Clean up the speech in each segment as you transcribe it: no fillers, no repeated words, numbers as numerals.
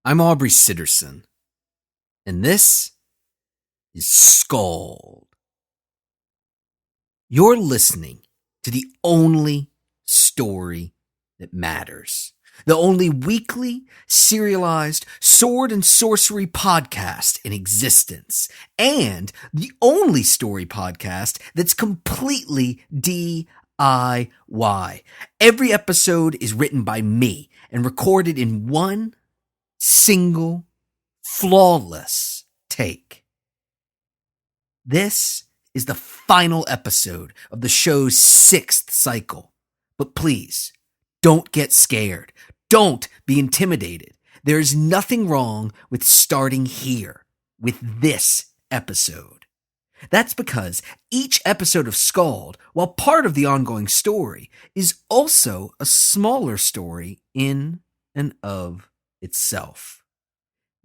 I'm Aubrey Sitterson, and this is SKALD. You're listening to the only story that matters, the only weekly, serialized sword and sorcery podcast in existence, and the only story podcast that's completely DIY. Every episode is written by me and recorded in one single, flawless take. This is the final episode of the show's 6th cycle. But please, don't get scared. Don't be intimidated. There is nothing wrong with starting here with this episode. That's because each episode of SKALD, while part of the ongoing story, is also a smaller story in and of itself.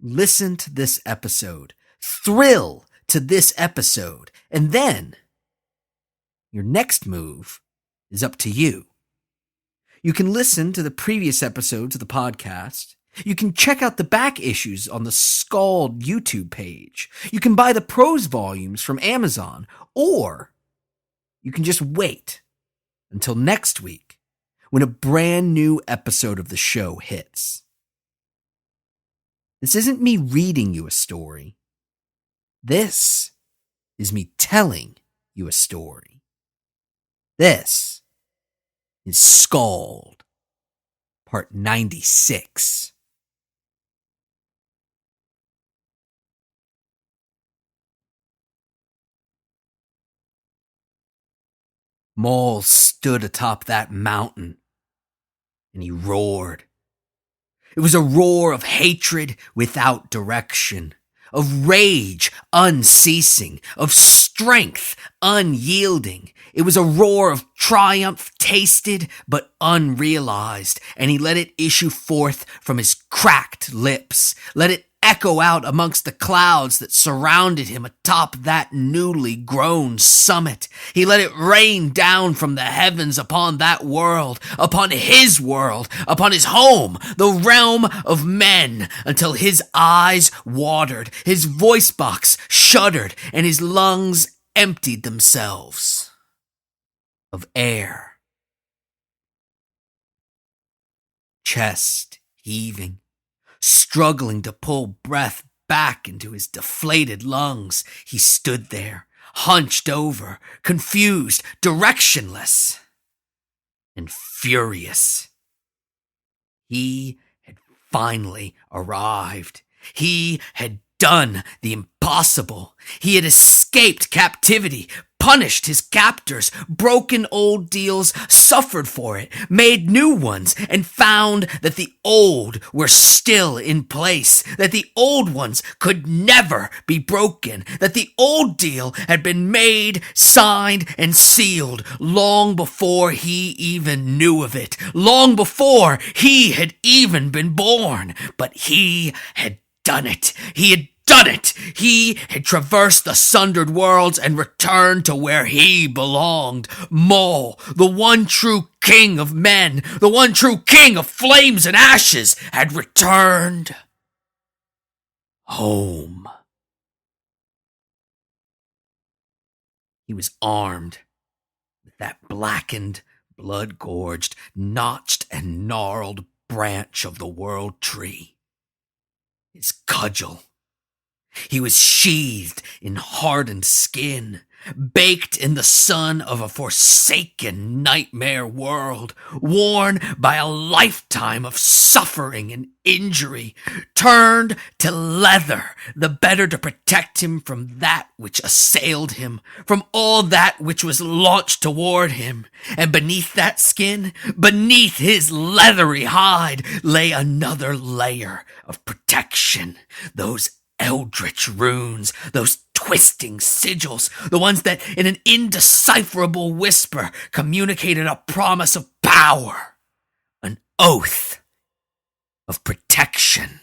Listen to this episode, thrill to this episode, and then your next move is up to you. You can listen to the previous episodes of the podcast. You can check out the back issues on the SKALD YouTube page. You can buy the prose volumes from Amazon, or you can just wait until next week when a brand new episode of the show hits. This isn't me reading you a story. This is me telling you a story. This is SKALD, part 96. Maul stood atop that mountain, and he roared. It was a roar of hatred without direction, of rage unceasing, of strength unyielding. It was a roar of triumph tasted but unrealized, and he let it issue forth from his cracked lips. Let it echo out amongst the clouds that surrounded him atop that newly grown summit. He let it rain down from the heavens upon that world, upon his home, the realm of men, until his eyes watered, his voice box shuddered, and his lungs emptied themselves of air. Chest heaving, struggling to pull breath back into his deflated lungs, he stood there, hunched over, confused, directionless, and furious. He had finally arrived. He had done the impossible. He had escaped captivity, punished his captors, broken old deals, suffered for it, made new ones, and found that the old were still in place, that the old ones could never be broken, that the old deal had been made, signed, and sealed long before he even knew of it, long before he had even been born. But he had done it. He had done it! He had traversed the sundered worlds and returned to where he belonged. Maul, the one true king of men, the one true king of flames and ashes, had returned home. He was armed with that blackened, blood-gorged, notched and gnarled branch of the world tree. His cudgel. He was sheathed in hardened skin, baked in the sun of a forsaken nightmare world, worn by a lifetime of suffering and injury, turned to leather, the better to protect him from that which assailed him, from all that which was launched toward him. And beneath that skin, beneath his leathery hide, lay another layer of protection, those eldritch runes, those twisting sigils, the ones that in an indecipherable whisper communicated a promise of power, an oath of protection.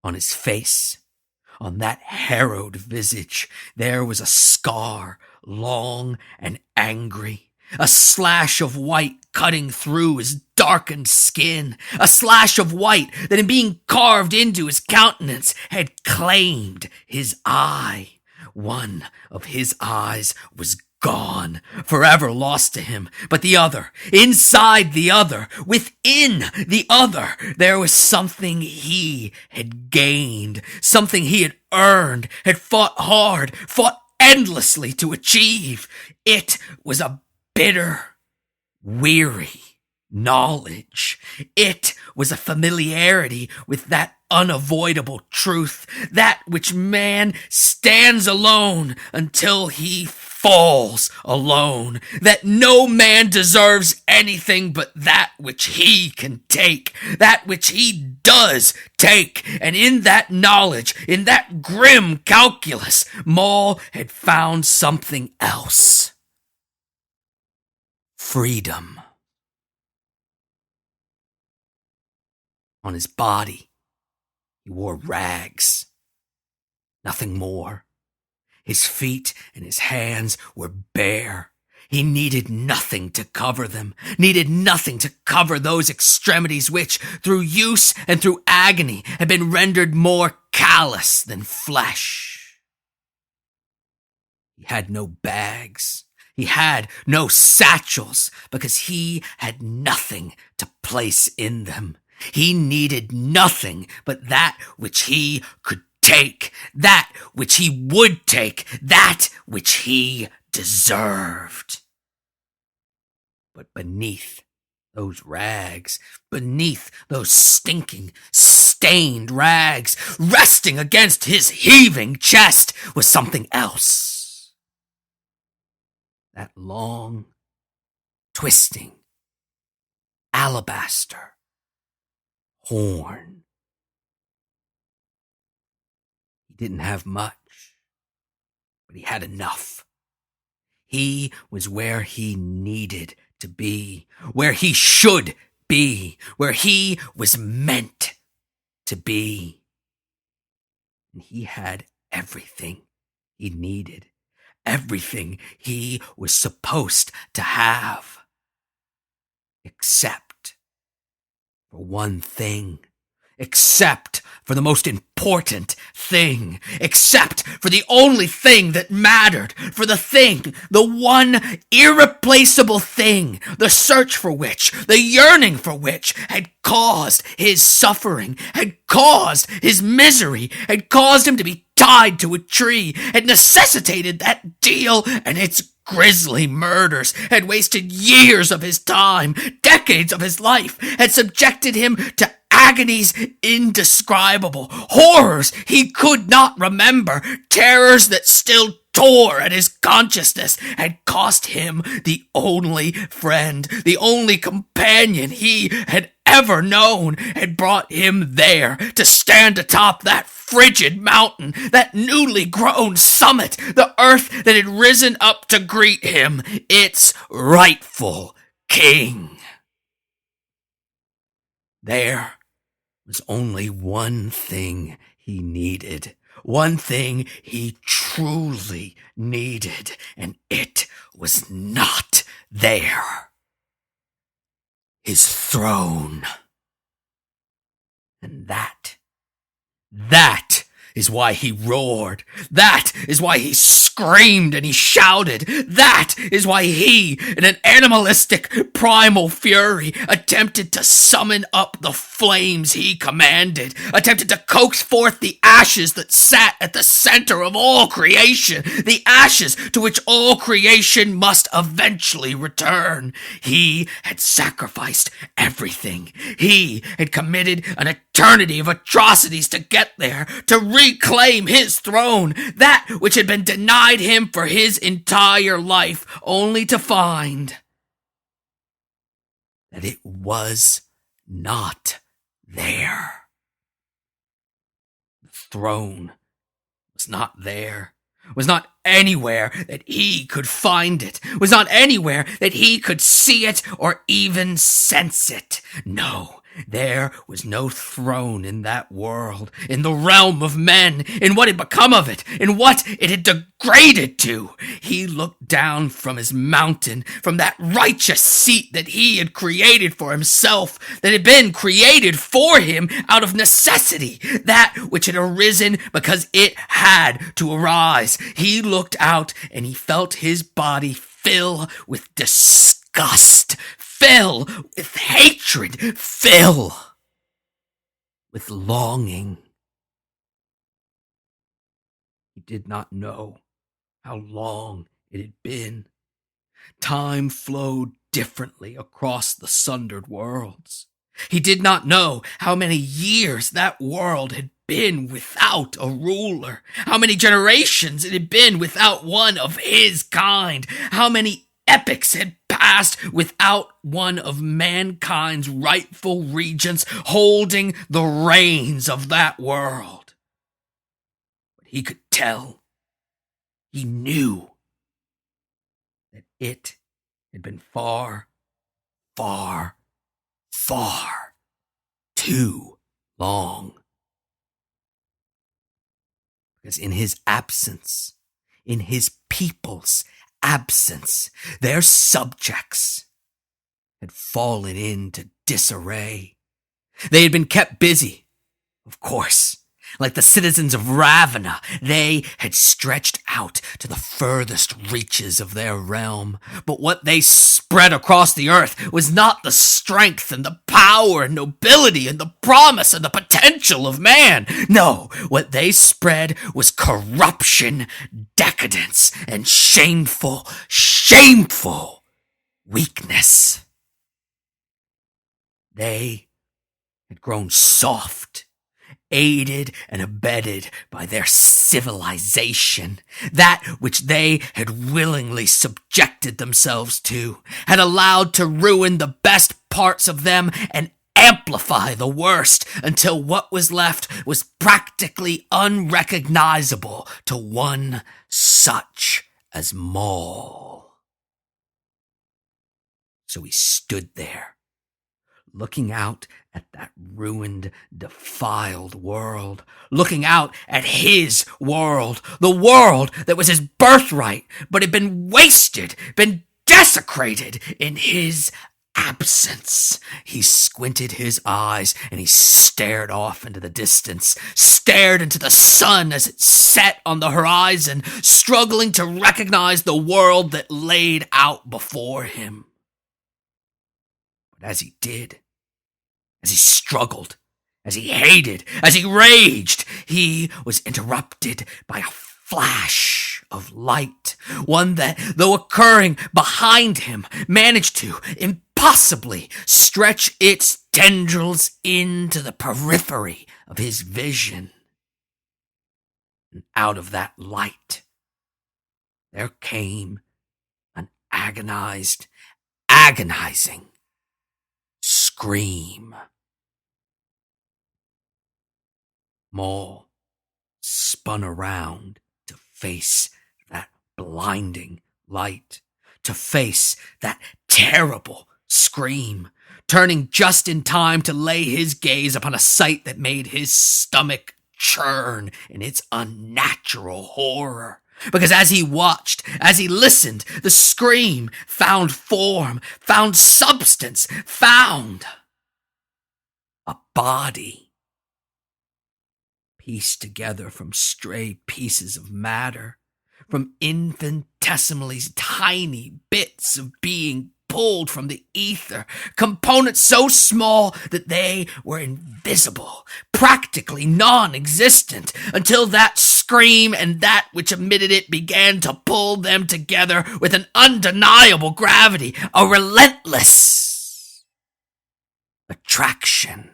On his face, on that harrowed visage, there was a scar, long and angry, a slash of white cutting through his darkened skin, a slash of white that in being carved into his countenance had claimed his eye. One of his eyes was gone, forever lost to him, but the other, inside the other, within the other, there was something he had gained, something he had earned, had fought hard, fought endlessly to achieve. It was a bitter, weary knowledge. It was a familiarity with that unavoidable truth, that which man stands alone until he falls alone, that no man deserves anything but that which he can take, that which he does take. And in that knowledge, in that grim calculus, Maul had found something else. Freedom. On his body, he wore rags, nothing more. His feet and his hands were bare. He needed nothing to cover them, needed nothing to cover those extremities which, through use and through agony, had been rendered more callous than flesh. He had no bags. He had no satchels, because he had nothing to place in them. He needed nothing but that which he could take, that which he would take, that which he deserved. But beneath those rags, beneath those stinking, stained rags, resting against his heaving chest, was something else. That long, twisting, alabaster horn. He didn't have much, but he had enough. He was where he needed to be, where he should be, where he was meant to be. And he had everything he needed, everything he was supposed to have, except for one thing, except for the most important thing, except for the only thing that mattered, for the thing, the one irreplaceable thing, the search for which, the yearning for which had caused his suffering, had caused his misery, had caused him to be tied to a tree, had necessitated that deal and its grisly murders, had wasted years of his time, decades of his life, had subjected him to agonies indescribable, horrors he could not remember, terrors that still tore at his consciousness, had cost him the only friend, the only companion he had ever known, had brought him there to stand atop that frigid mountain, that newly grown summit, the earth that had risen up to greet him, its rightful king. There was only one thing he needed, one thing he truly needed, and it was not there. His throne. And that is why he roared. That is why he screamed and he shouted. That is why he, in an animalistic, primal fury, attempted to summon up the flames he commanded, attempted to coax forth the ashes that sat at the center of all creation, the ashes to which all creation must eventually return. He had sacrificed everything. He had committed an eternity of atrocities to get there, to reclaim his throne, that which had been denied him for his entire life, only to find that it was not there. The throne was not there, was not anywhere that he could find it, was not anywhere that he could see it or even sense it. No, There was no throne in that world, in the realm of men, in what had become of it, in what it had degraded to. He looked down from his mountain, from that righteous seat that he had created for himself, that had been created for him out of necessity, that which had arisen because it had to arise. He looked out and he felt his body fill with disgust, fill with hatred, fill with longing. He did not know how long it had been. Time flowed differently across the sundered worlds. He did not know how many years that world had been without a ruler, how many generations it had been without one of his kind, how many epochs had passed without one of mankind's rightful regents holding the reins of that world. But he could tell, he knew that it had been far, far, far too long. Because in his absence, in his people's absence, their subjects had fallen into disarray. They had been kept busy, of course. Like the citizens of Ravenna, they had stretched out to the furthest reaches of their realm. But what they spread across the earth was not the strength and the power and nobility and the promise and the potential of man. No, what they spread was corruption, decadence, and shameful, shameful weakness. They had grown soft, aided and abetted by their civilization, that which they had willingly subjected themselves to, had allowed to ruin the best parts of them and amplify the worst until what was left was practically unrecognizable to one such as Maul. So he stood there, looking out at that ruined, defiled world, looking out at his world, the world that was his birthright, but had been wasted, been desecrated in his absence. He squinted his eyes and he stared off into the distance, stared into the sun as it set on the horizon, struggling to recognize the world that laid out before him. But as he did, as he struggled, as he hated, as he raged, he was interrupted by a flash of light, one that, though occurring behind him, managed to impossibly stretch its tendrils into the periphery of his vision. And out of that light, there came an agonizing scream. Maul spun around to face that blinding light, to face that terrible scream, turning just in time to lay his gaze upon a sight that made his stomach churn in its unnatural horror. Because as he watched, as he listened, the scream found form, found substance, found a body, pieced together from stray pieces of matter, from infinitesimally tiny bits of being pulled from the ether, components so small that they were invisible, practically non-existent, until that scream and that which emitted it began to pull them together with an undeniable gravity, a relentless attraction.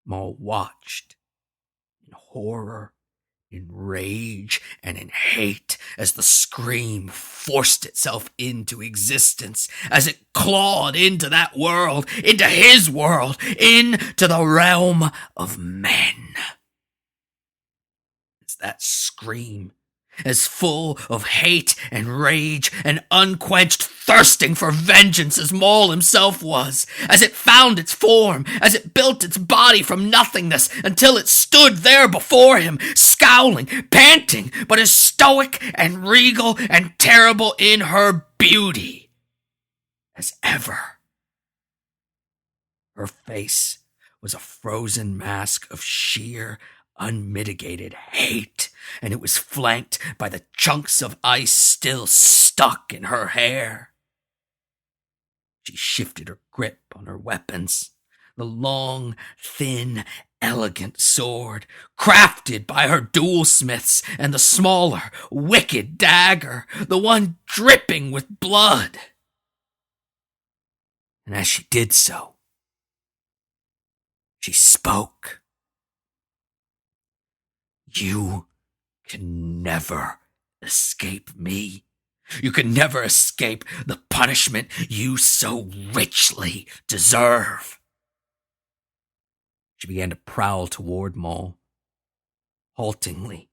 Maul watched in horror, in rage, and in hate as the scream forced itself into existence, as it clawed into that world, into his world, into the realm of men. As that scream, as full of hate and rage and unquenched thirsting for vengeance as Maul himself was, as it found its form, as it built its body from nothingness until it stood there before him, scowling, panting, but as stoic and regal and terrible in her beauty as ever. Her face was a frozen mask of sheer, unmitigated hate, and it was flanked by the chunks of ice still stuck in her hair. She shifted her grip on her weapons, the long, thin, elegant sword, crafted by her duelsmiths, and the smaller, wicked dagger, the one dripping with blood. And as she did so, she spoke. You can never escape me. You can never escape the punishment you so richly deserve. She began to prowl toward Maul, haltingly,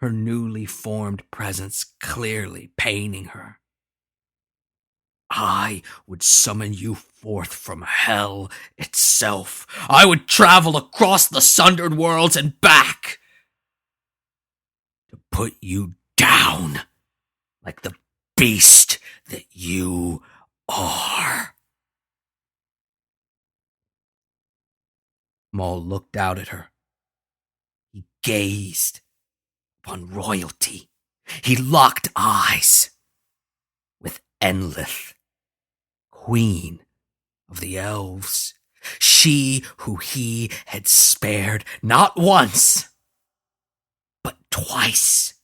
her newly formed presence clearly paining her. I would summon you forth from hell itself. I would travel across the sundered worlds and back to put you down like the beast that you are. Maul looked out at her. He gazed upon royalty. He locked eyes with Enlith, queen of the elves, she who he had spared not once, but twice.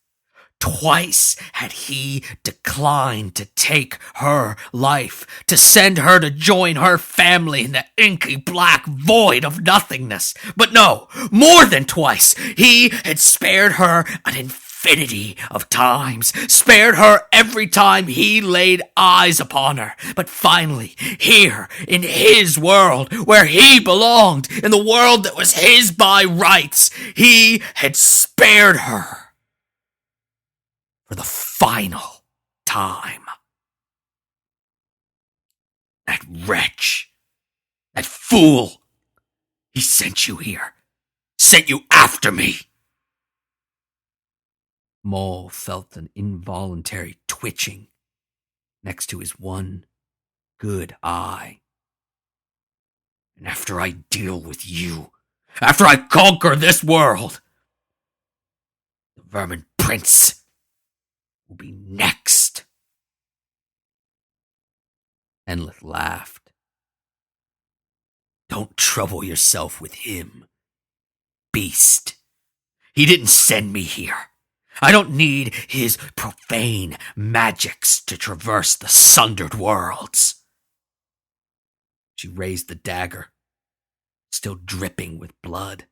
Twice had he declined to take her life, to send her to join her family in the inky black void of nothingness. But no, more than twice, he had spared her an infinity of times, spared her every time he laid eyes upon her. But finally, here, in his world, where he belonged, in the world that was his by rights, he had spared her. For the final time. That wretch, that fool, he sent you here, sent you after me. Maul felt an involuntary twitching next to his one good eye. And after I deal with you, after I conquer this world, the Vermin Prince will be next. Enlith laughed. Don't trouble yourself with him, beast. He didn't send me here. I don't need his profane magics to traverse the sundered worlds. She raised the dagger, still dripping with blood.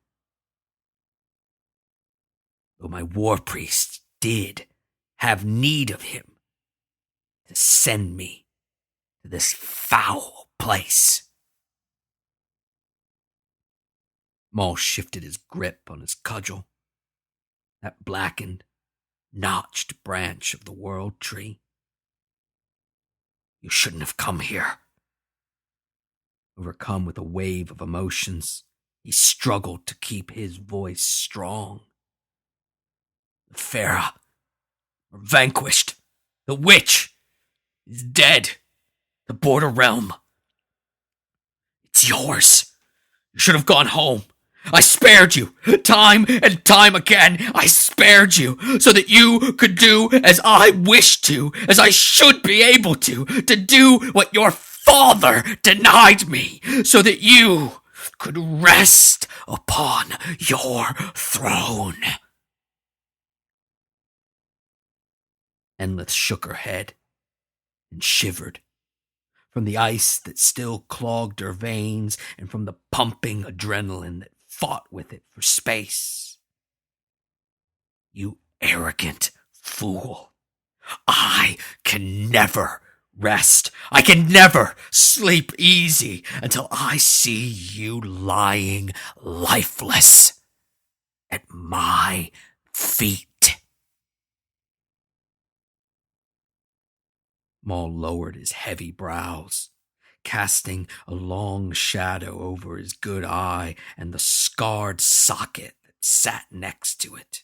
Though my war priest did have need of him to send me to this foul place. Maul shifted his grip on his cudgel, that blackened, notched branch of the world tree. You shouldn't have come here. Overcome with a wave of emotions, he struggled to keep his voice strong. The Pharaoh are vanquished. The witch is dead. The border realm. It's yours. You should have gone home. I spared you. Time and time again, I spared you so that you could do as I wished to, as I should be able to do what your father denied me, so that you could rest upon your throne. Enlith shook her head and shivered from the ice that still clogged her veins and from the pumping adrenaline that fought with it for space. You arrogant fool. I can never rest. I can never sleep easy until I see you lying lifeless at my feet. Maul lowered his heavy brows, casting a long shadow over his good eye and the scarred socket that sat next to it.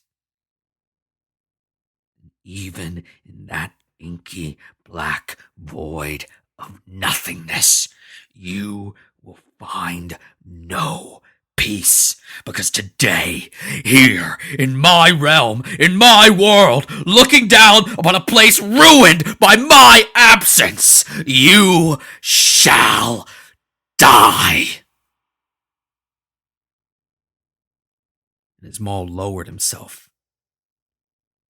Even in that inky black void of nothingness, you will find no peace, because today, here, in my realm, in my world, looking down upon a place ruined by my absence, you shall die. And as Maul lowered himself,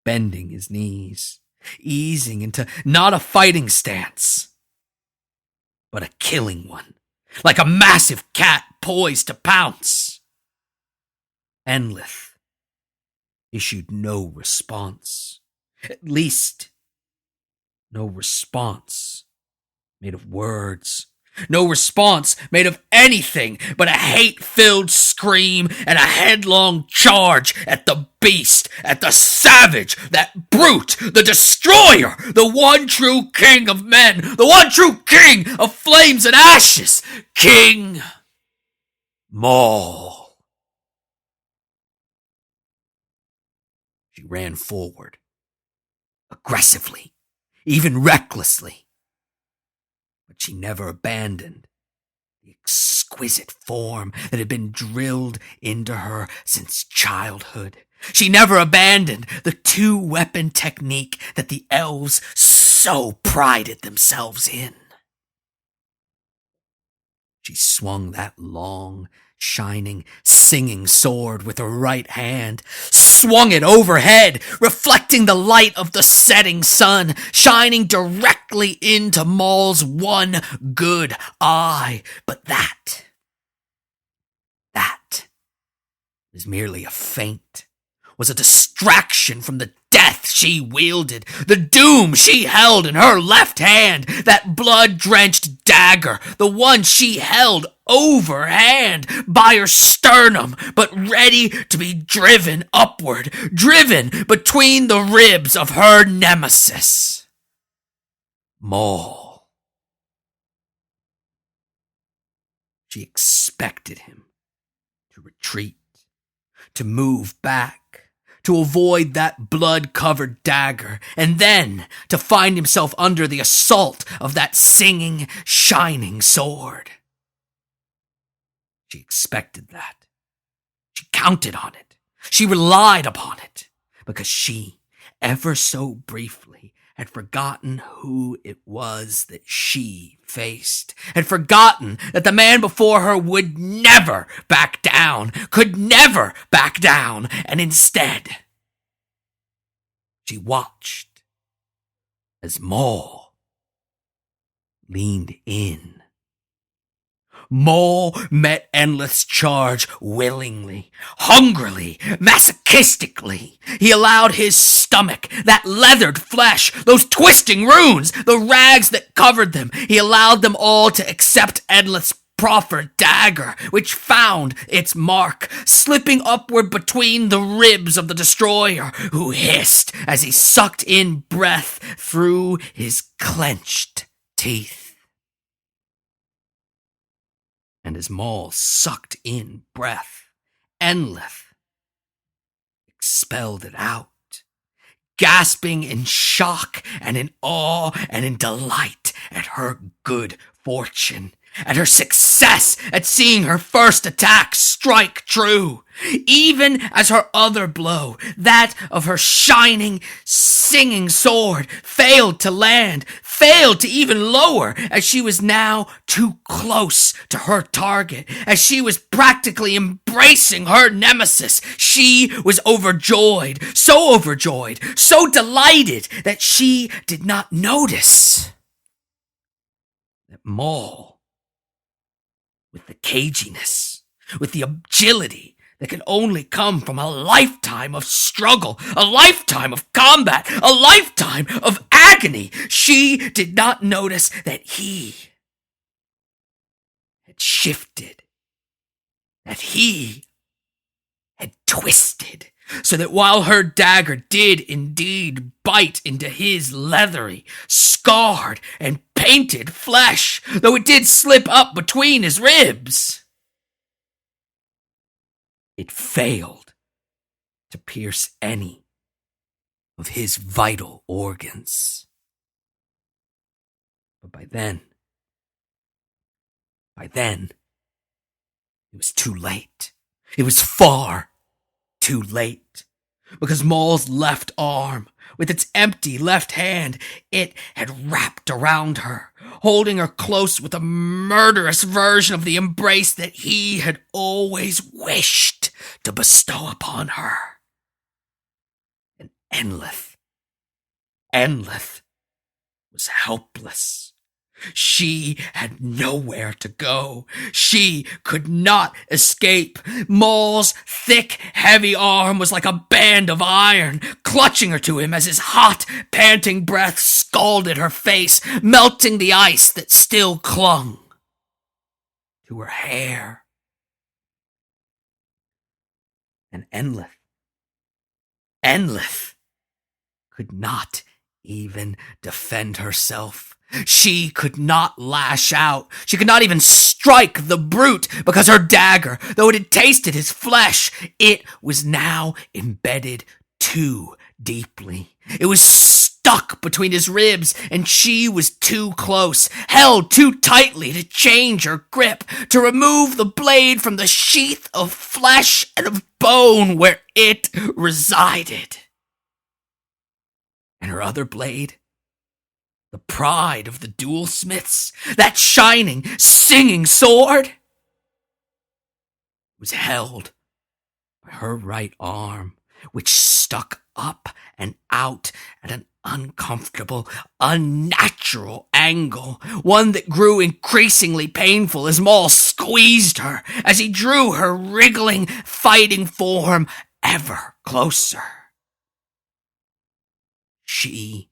bending his knees, easing into not a fighting stance, but a killing one, like a massive cat poised to pounce, Enlith issued no response. At least, no response made of words. No response made of anything but a hate-filled scream and a headlong charge at the beast, at the savage, that brute, the destroyer, the one true king of men, the one true king of flames and ashes, King Maul. She ran forward, aggressively, even recklessly. But she never abandoned the exquisite form that had been drilled into her since childhood. She never abandoned the two-weapon technique that the elves so prided themselves in. She swung that long, shining, singing sword with her right hand, swung it overhead, reflecting the light of the setting sun, shining directly into Maul's one good eye. But that was merely a feint, was a distraction from the death she wielded, the doom she held in her left hand, that blood-drenched dagger, the one she held overhand by her sternum, but ready to be driven upward, driven between the ribs of her nemesis, Maul. She expected him to retreat, to move back, to avoid that blood-covered dagger, and then to find himself under the assault of that singing, shining sword. She expected that. She counted on it. She relied upon it, because she, ever so briefly, had forgotten who it was that she faced, had forgotten that the man before her would never back down, could never back down, and instead, she watched as Maul leaned in. Maul met Enlith's charge willingly, hungrily, masochistically. He allowed his stomach, that leathered flesh, those twisting runes, the rags that covered them, he allowed them all to accept Enlith's proffered dagger, which found its mark, slipping upward between the ribs of the destroyer, who hissed as he sucked in breath through his clenched teeth. And as Maul sucked in breath, Enlith expelled it out, gasping in shock and in awe and in delight at her good fortune, at her success at seeing her first attack strike true, even as her other blow, that of her shining, singing sword, failed to land, failed to even lower, as she was now too close to her target, as she was practically embracing her nemesis. She was overjoyed, so delighted that she did not notice that Maul, with the caginess, with the agility that can only come from a lifetime of struggle, a lifetime of combat, a lifetime of agony, she did not notice that he had shifted, that he had twisted so that while her dagger did indeed bite into his leathery, scarred, and painted flesh, though it did slip up between his ribs, it failed to pierce any of his vital organs. But by then, it was too late. It was far too late. Because Maul's left arm, with its empty left hand, it had wrapped around her, holding her close with a murderous version of the embrace that he had always wished to bestow upon her. And Enlith was helpless. She had nowhere to go. She could not escape. Maul's thick, heavy arm was like a band of iron, clutching her to him as his hot, panting breath scalded her face, melting the ice that still clung to her hair. And Enlith could not even defend herself. She could not lash out. She could not even strike the brute, because her dagger, though it had tasted his flesh, it was now embedded too deeply. It was stuck between his ribs, and she was too close, held too tightly to change her grip, to remove the blade from the sheath of flesh and of bone where it resided. And her other blade, the pride of the dual smiths, that shining, singing sword, was held by her right arm, which stuck up and out at an uncomfortable, unnatural angle, one that grew increasingly painful as Maul squeezed her, as he drew her wriggling, fighting form ever closer. She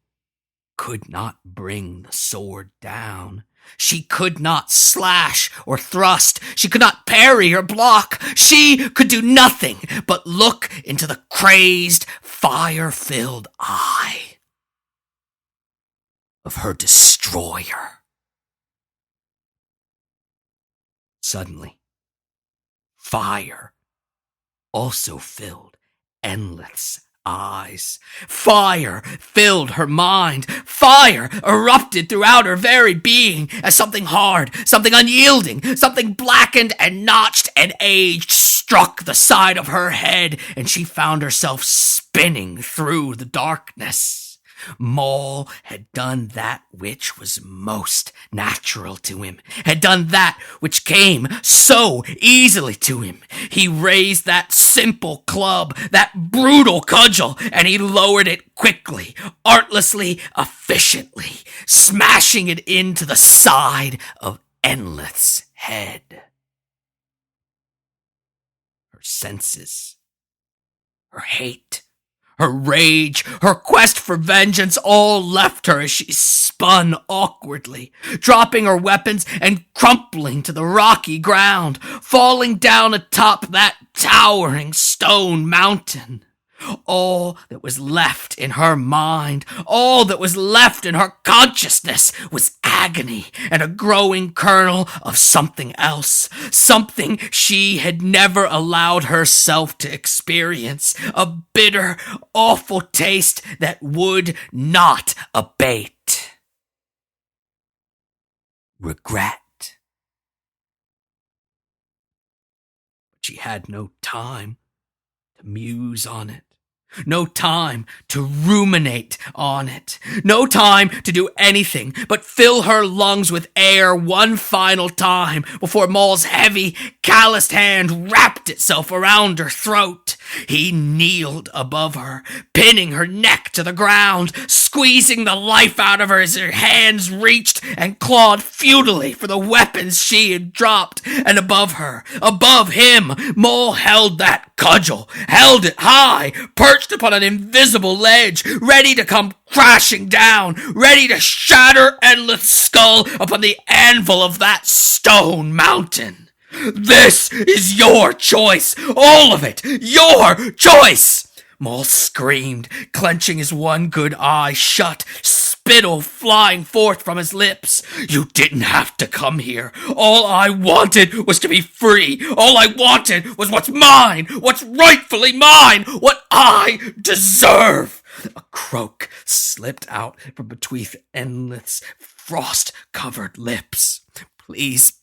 could not bring the sword down. She could not slash or thrust. She could not parry or block. She could do nothing but look into the crazed, fire-filled eye of her destroyer. Suddenly, fire also filled Enlith's eyes. Fire filled her mind. Fire erupted throughout her very being as something hard, something unyielding, something blackened and notched and aged struck the side of her head, and she found herself spinning through the darkness. Maul had done that which was most natural to him, had done that which came so easily to him. He raised that simple club, that brutal cudgel, and he lowered it quickly, artlessly, efficiently, smashing it into the side of Enlith's head. Her senses, her hate, her rage, her quest for vengeance all left her as she spun awkwardly, dropping her weapons and crumpling to the rocky ground, falling down atop that towering stone mountain. All that was left in her mind, all that was left in her consciousness was agony and a growing kernel of something else, something she had never allowed herself to experience, a bitter, awful taste that would not abate. Regret. But she had no time to muse on it. No time to ruminate on it. No time to do anything but fill her lungs with air one final time before Maul's heavy, calloused hand wrapped itself around her throat. He kneeled above her, pinning her neck to the ground, squeezing the life out of her as her hands reached and clawed futilely for the weapons she had dropped. And above her, above him, Maul held that cudgel, held it high, perched upon an invisible ledge, ready to come crashing down, ready to shatter Enlith's skull upon the anvil of that stone mountain. This is your choice, all of it, your choice. Maul screamed, clenching his one good eye shut, spittle flying forth from his lips. You didn't have to come here. All I wanted was to be free. All I wanted was what's mine, what's rightfully mine, what I deserve. A croak slipped out from between endless, frost-covered lips. Please,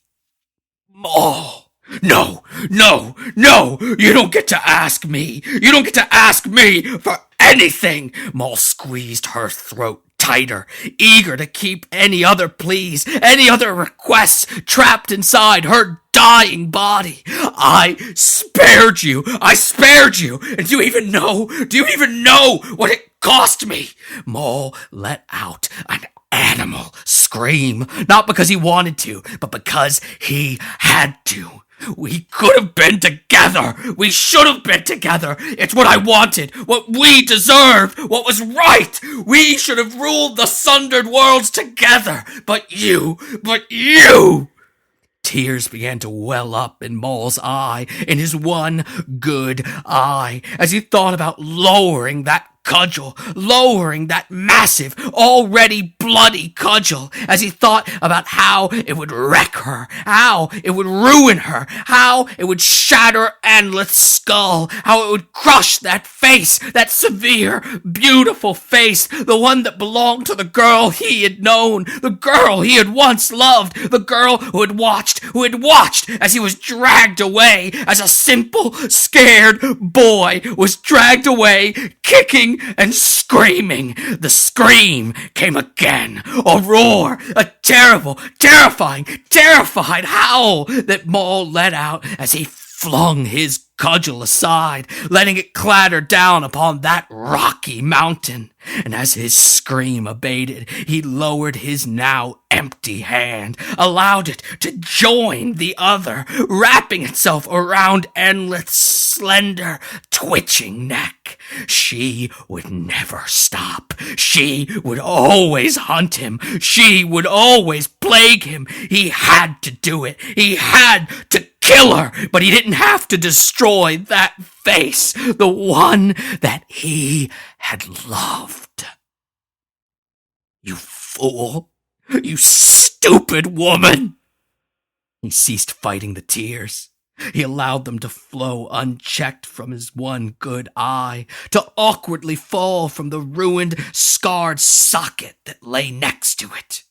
Maul. No, you don't get to ask me. You don't get to ask me for anything. Maul squeezed her throat tighter, eager to keep any other pleas, any other requests trapped inside her dying body. I spared you. And do you even know what it cost me? Maul let out an animal scream, not because he wanted to, but because he had to. We could have been together. We should have been together. It's what I wanted, what we deserved, what was right. We should have ruled the sundered worlds together. But you. Tears began to well up in Maul's eye, in his one good eye, as he thought about lowering that cudgel, lowering that massive, already bloody cudgel, as he thought about how it would wreck her, how it would ruin her, how it would shatter Anlith's skull, how it would crush that face, that severe, beautiful face, the one that belonged to the girl he had known, the girl he had once loved, the girl who had watched as he was dragged away, as a simple, scared boy was dragged away, kicking and screaming. The scream came again, a roar, a terrible, terrified howl that Maul let out as he flung his cudgel aside, letting it clatter down upon that rocky mountain. And as his scream abated, he lowered his now empty hand, allowed it to join the other, wrapping itself around Enlith's slender, twitching neck. She would never stop. She would always hunt him. She would always plague him. He had to do it. He had to kill her, but he didn't have to destroy that face, the one that he had loved. You fool! You stupid woman! He ceased fighting the tears. He allowed them to flow unchecked from his one good eye, to awkwardly fall from the ruined, scarred socket that lay next to it.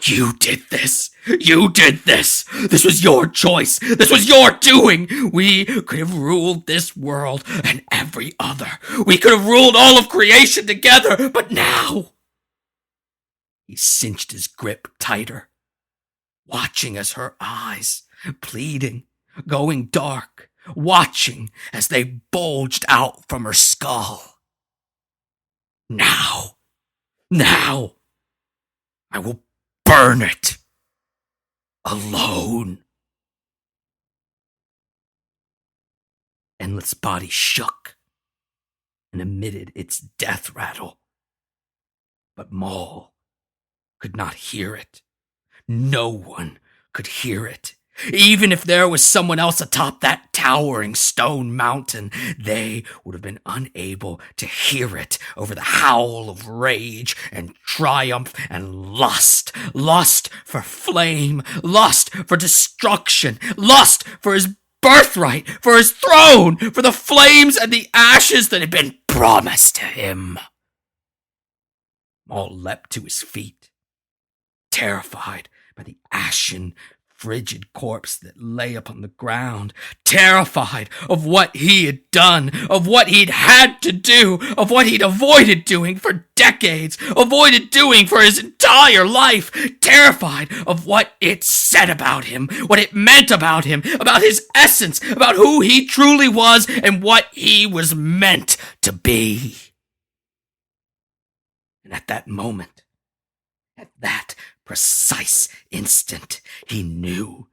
You did this. This was your choice. This was your doing. We could have ruled this world and every other. We could have ruled all of creation together, but now... He cinched his grip tighter, watching as her eyes, pleading, going dark, watching as they bulged out from her skull. Now, I will burn it alone. Enlith's body shook and emitted its death rattle. But Maul could not hear it. No one could hear it. Even if there was someone else atop that towering stone mountain, they would have been unable to hear it over the howl of rage and triumph and lust. Lust for flame, lust for destruction, lust for his birthright, for his throne, for the flames and the ashes that had been promised to him. Maul leapt to his feet, terrified by the ashen, frigid corpse that lay upon the ground, terrified of what he had done, of what he'd had to do, of what he'd avoided doing for decades, avoided doing for his entire life, terrified of what it said about him, what it meant about him, about his essence, about who he truly was and what he was meant to be. And at that moment, at that precise instant, he knew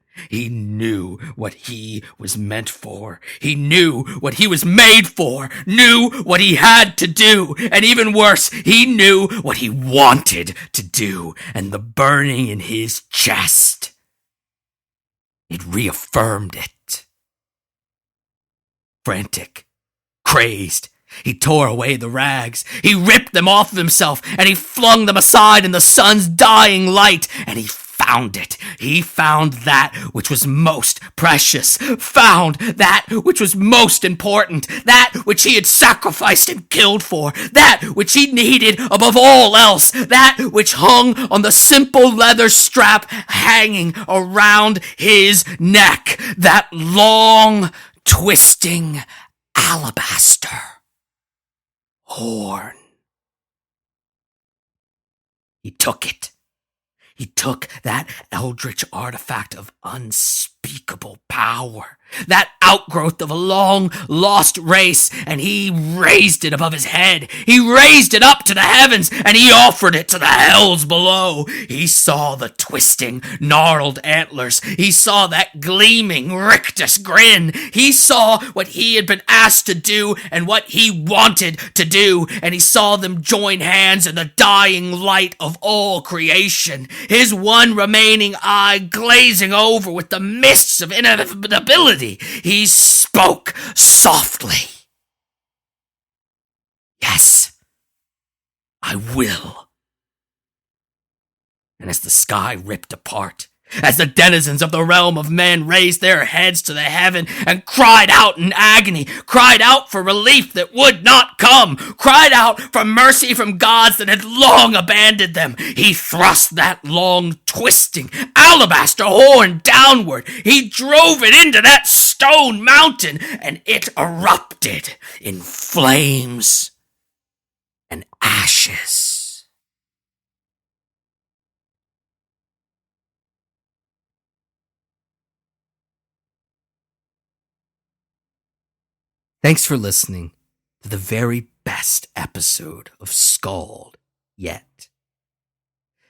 what he was meant for. He knew what he was made for, knew what he had to do, and even worse, he knew what he wanted to do, and the burning in his chest, it reaffirmed it. Frantic, crazed, He tore away the rags, he ripped them off of himself, and he flung them aside in the sun's dying light, and he found it. He found that which was most precious, found that which was most important, that which he had sacrificed and killed for, that which he needed above all else, that which hung on the simple leather strap hanging around his neck, that long, twisting alabaster horn. He took it. He took that eldritch artifact of unspeakable power, that outgrowth of a long-lost race, and he raised it above his head. He raised it up to the heavens, and he offered it to the hells below. He saw the twisting, gnarled antlers. He saw that gleaming, rictus grin. He saw what he had been asked to do and what he wanted to do, and he saw them join hands in the dying light of all creation, his one remaining eye glazing over with the mists of inevitability. He spoke softly. Yes, I will. And as the sky ripped apart, as the denizens of the realm of men raised their heads to the heaven and cried out in agony, cried out for relief that would not come, cried out for mercy from gods that had long abandoned them, he thrust that long, twisting alabaster horn downward. He drove it into that stone mountain, and it erupted in flames and ashes. Thanks for listening to the very best episode of SKALD yet.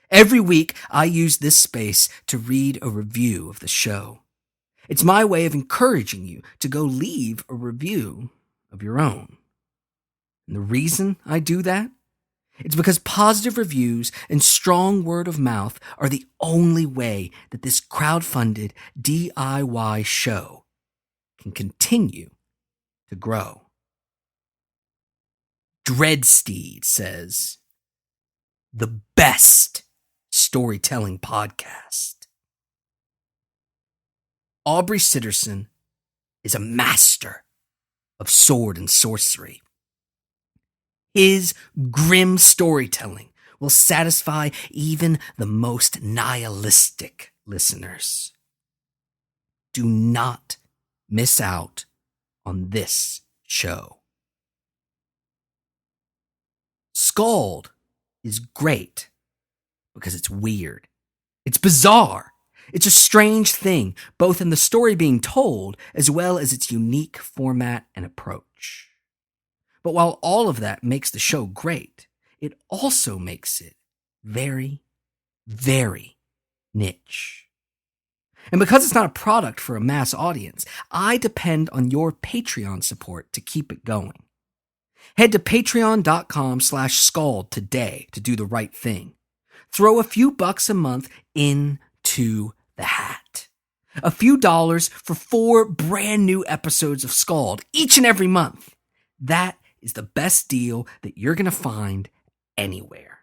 Every week, I use this space to read a review of the show. It's my way of encouraging you to go leave a review of your own. And the reason I do that? It's because positive reviews and strong word of mouth are the only way that this crowdfunded DIY show can continue to grow. Dreadsteed says, the best storytelling podcast. Aubrey Sitterson is a master of sword and sorcery. His grim storytelling will satisfy even the most nihilistic listeners. Do not miss out on this show. SKALD is great because it's weird. It's bizarre. It's a strange thing, both in the story being told as well as its unique format and approach. But while all of that makes the show great, it also makes it very, very niche. And because it's not a product for a mass audience, I depend on your Patreon support to keep it going. Head to patreon.com/skald today to do the right thing. Throw a few bucks a month into the hat. A few dollars for 4 brand new episodes of SKALD each and every month. That is the best deal that you're going to find anywhere.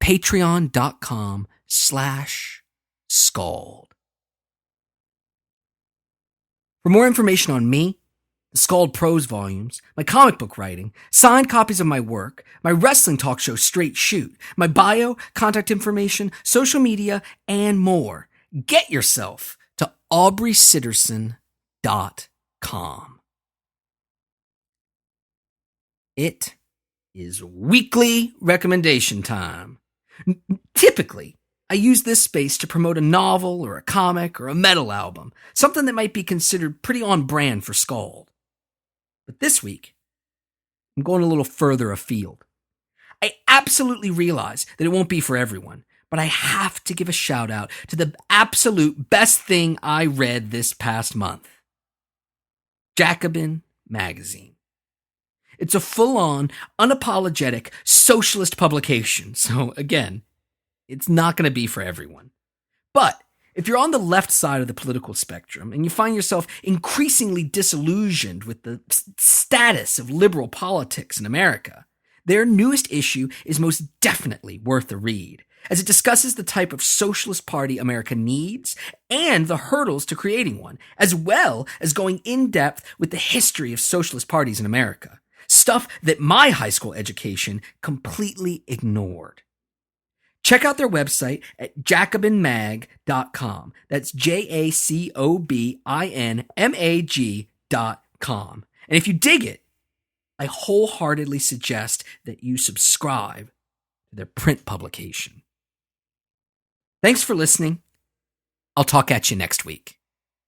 Patreon.com/skald. For more information on me, the SKALD Prose volumes, my comic book writing, signed copies of my work, my wrestling talk show Straight Shoot, my bio, contact information, social media, and more, get yourself to aubreysitterson.com. It is weekly recommendation time. Typically, I use this space to promote a novel or a comic or a metal album, something that might be considered pretty on brand for SKALD. But this week, I'm going a little further afield. I absolutely realize that it won't be for everyone, but I have to give a shout out to the absolute best thing I read this past month. Jacobin Magazine. It's a full-on, unapologetic, socialist publication, so again, it's not going to be for everyone. But If you're on the left side of the political spectrum and you find yourself increasingly disillusioned with the status of liberal politics in America, their newest issue is most definitely worth a read, as it discusses the type of socialist party America needs and the hurdles to creating one, as well as going in depth with the history of socialist parties in America, stuff that my high school education completely ignored. Check out their website at jacobinmag.com. That's JACOBINMAG.com. And if you dig it, I wholeheartedly suggest that you subscribe to their print publication. Thanks for listening. I'll talk at you next week.